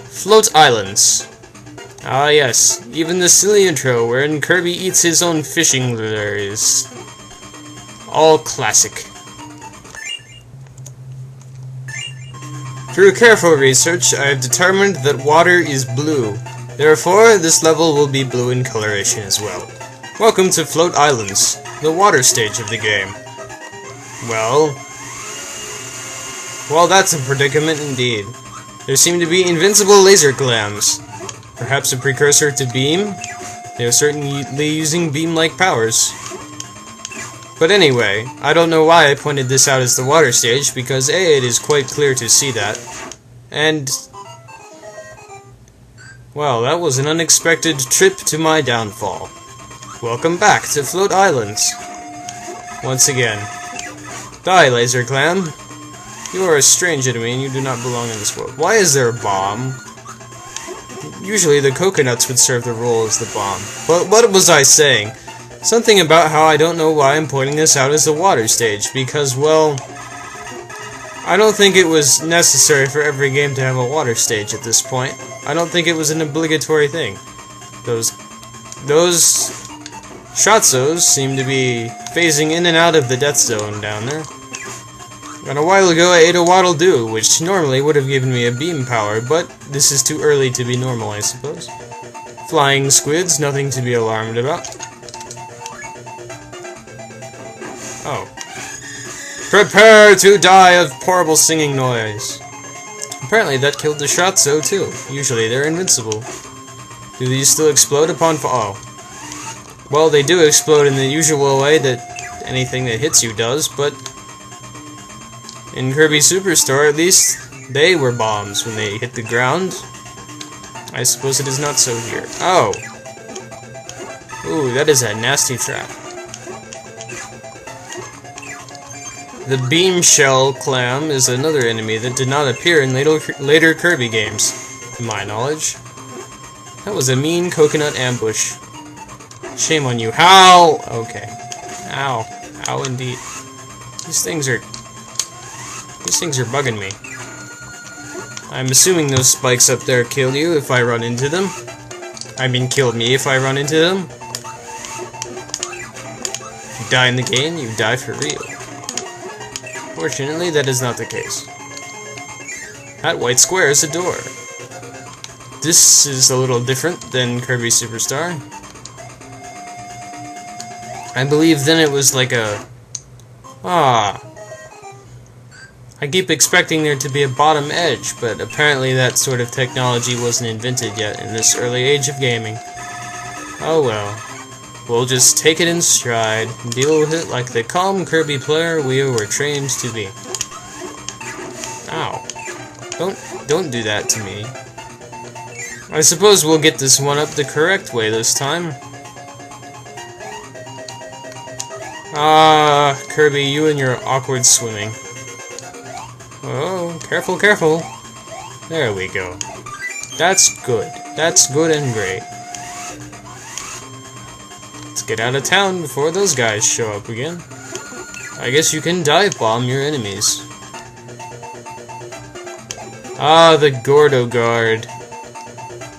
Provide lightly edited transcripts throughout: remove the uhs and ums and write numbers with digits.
Float Islands. Ah yes, even the silly intro wherein Kirby eats his own fishing lure is all classic. Through careful research, I have determined that water is blue. Therefore, this level will be blue in coloration as well. Welcome to Float Islands, the water stage of the game. Well, that's a predicament indeed. There seem to be invincible laser clams. Perhaps a precursor to beam? They are certainly using beam-like powers. But anyway, I don't know why I pointed this out as the water stage, because A, it is quite clear to see that, and well, that was an unexpected trip to my downfall. Welcome back to Float Islands. Once again. Die, laser clam. You are a strange enemy and you do not belong in this world. Why is there a bomb? Usually the coconuts would serve the role as the bomb. But what was I saying? Something about how I don't know why I'm pointing this out as the water stage, because, well, I don't think it was necessary for every game to have a water stage at this point. I don't think it was an obligatory thing. Those Shotzos seem to be phasing in and out of the death zone down there. And a while ago I ate a Waddle Doo, which normally would have given me a beam power, but this is too early to be normal, I suppose. Flying squids, nothing to be alarmed about. Oh. Prepare to die of horrible singing noise. Apparently that killed the Shotzo too. Usually they're invincible. Do these still explode upon fall? Oh. Well, they do explode in the usual way that anything that hits you does, but in Kirby Superstar, at least, they were bombs when they hit the ground. I suppose it is not so here. Oh! Ooh, that is a nasty trap. The Beam Shell Clam is another enemy that did not appear in later Kirby games, to my knowledge. That was a mean coconut ambush. Shame on you. How? Okay. Ow. Ow indeed. These things are bugging me. I'm assuming those spikes up there kill you if I run into them. I mean, kill me if I run into them. If you die in the game, you die for real. Fortunately, that is not the case. That white square is a door. This is a little different than Kirby Superstar. I believe then it was like a... I keep expecting there to be a bottom edge, but apparently that sort of technology wasn't invented yet in this early age of gaming. Oh well. We'll just take it in stride and deal with it like the calm Kirby player we were trained to be. Ow. Don't do that to me. I suppose we'll get this one up the correct way this time. Ah, Kirby, you and your awkward swimming. Oh, careful, careful. There we go. That's good. That's good and great. Let's get out of town before those guys show up again. I guess you can dive bomb your enemies. Ah, the Gordo Guard.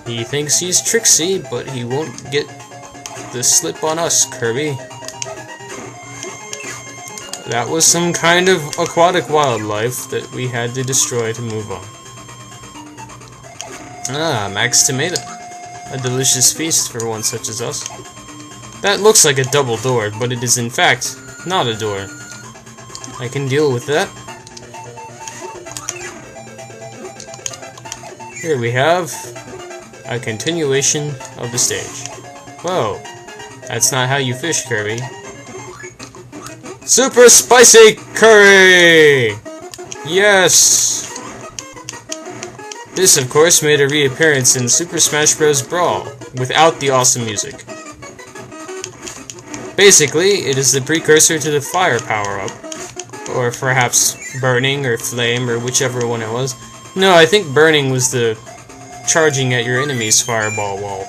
He thinks he's tricksy, but he won't get the slip on us, Kirby. That was some kind of aquatic wildlife that we had to destroy to move on. Ah, Max Tomato. A delicious feast for one such as us. That looks like a double door, but it is in fact not a door. I can deal with that. Here we have a continuation of the stage. Whoa, that's not how you fish, Kirby. Super Spicy Curry! Yes! This, of course, made a reappearance in Super Smash Bros. Brawl, without the awesome music. Basically, it is the precursor to the fire power-up. Or perhaps burning or flame, or whichever one it was. No, I think burning was the charging at your enemy's fireball wall.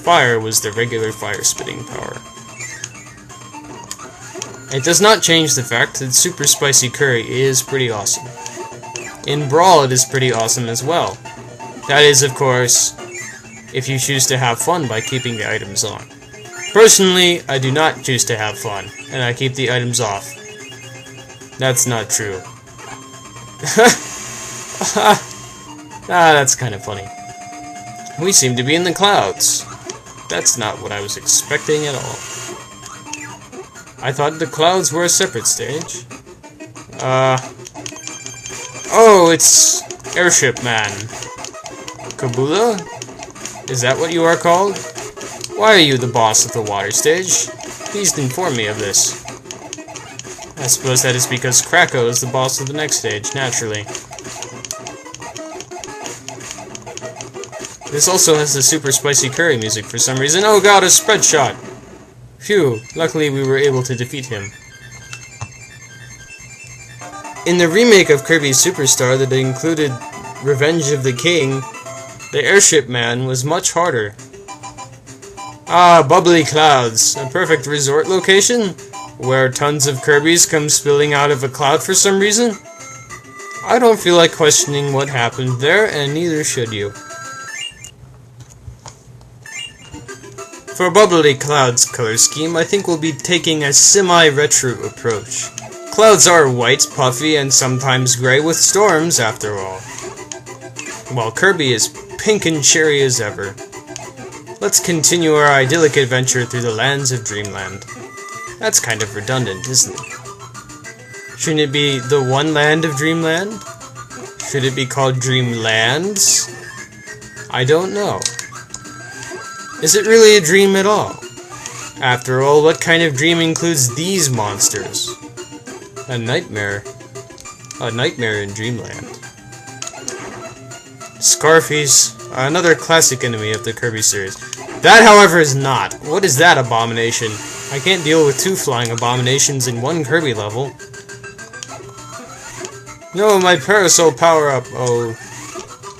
Fire was the regular fire-spitting power. It does not change the fact that Super Spicy Curry is pretty awesome. In Brawl, it is pretty awesome as well. That is, of course, if you choose to have fun by keeping the items on. Personally, I do not choose to have fun, and I keep the items off. That's not true. That's kind of funny. We seem to be in the clouds. That's not what I was expecting at all. I thought the clouds were a separate stage. Oh, it's Airship Man. Kabula? Is that what you are called? Why are you the boss of the water stage? Please inform me of this. I suppose that is because Krako is the boss of the next stage, naturally. This also has the super spicy curry music for some reason. Oh god, a spread shot! Phew, luckily we were able to defeat him. In the remake of Kirby Superstar that included Revenge of the King, the Airship Man was much harder. Ah, bubbly clouds, a perfect resort location? Where tons of Kirbys come spilling out of a cloud for some reason? I don't feel like questioning what happened there, and neither should you. For Bubbly Cloud's color scheme, I think we'll be taking a semi-retro approach. Clouds are white, puffy, and sometimes gray with storms, after all. While Kirby is pink and cherry as ever. Let's continue our idyllic adventure through the lands of Dreamland. That's kind of redundant, isn't it? Shouldn't it be the one land of Dreamland? Should it be called Dreamlands? I don't know. Is it really a dream at all? After all, what kind of dream includes these monsters? A nightmare. A nightmare in Dreamland. Scarfies, another classic enemy of the Kirby series. That, however, is not. What is that abomination? I can't deal with two flying abominations in one Kirby level. No, my parasol power-up. Oh.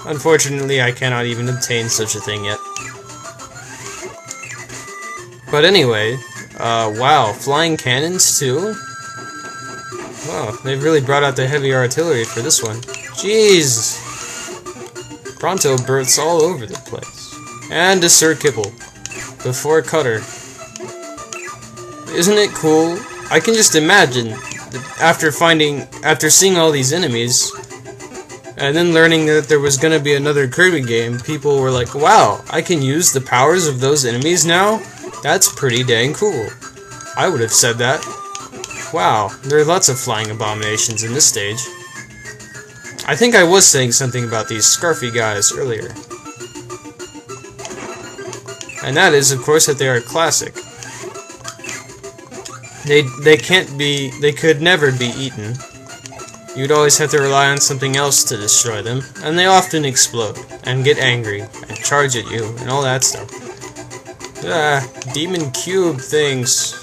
Unfortunately, I cannot even obtain such a thing yet. But anyway, wow, flying cannons too? Wow, they've really brought out the heavy artillery for this one. Jeez! Pronto births all over the place. And a Sir Kibble. The Four Cutter. Isn't it cool? I can just imagine that after seeing all these enemies, and then learning that there was gonna be another Kirby game, people were like, wow, I can use the powers of those enemies now? That's pretty dang cool. I would have said that. Wow, there are lots of flying abominations in this stage. I think I was saying something about these Scarfy guys earlier. And that is, of course, that they are classic. They could never be eaten. You'd always have to rely on something else to destroy them, and they often explode, and get angry, and charge at you, and all that stuff. Demon cube things.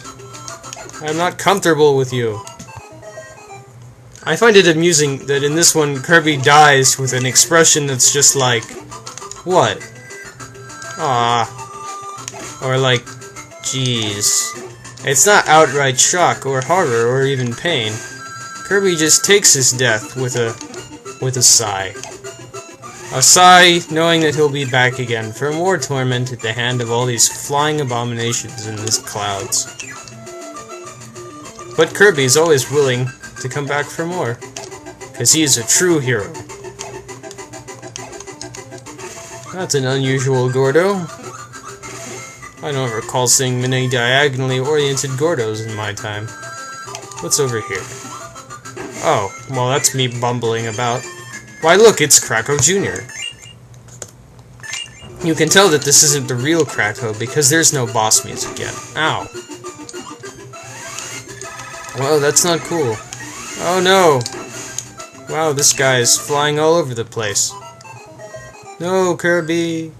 I'm not comfortable with you. I find it amusing that in this one, Kirby dies with an expression that's just like, what? Ah. Or like, jeez. It's not outright shock or horror or even pain. Kirby just takes his death with a sigh. A sigh, knowing that he'll be back again for more torment at the hand of all these flying abominations in these clouds. But Kirby's always willing to come back for more, because he is a true hero. That's an unusual Gordo. I don't recall seeing many diagonally oriented Gordos in my time. What's over here? Oh, well that's me bumbling about. Why look, it's Krako Jr. You can tell that this isn't the real Krako because there's no boss music yet. Ow. Well, that's not cool. Oh no! Wow, this guy is flying all over the place. No, Kirby!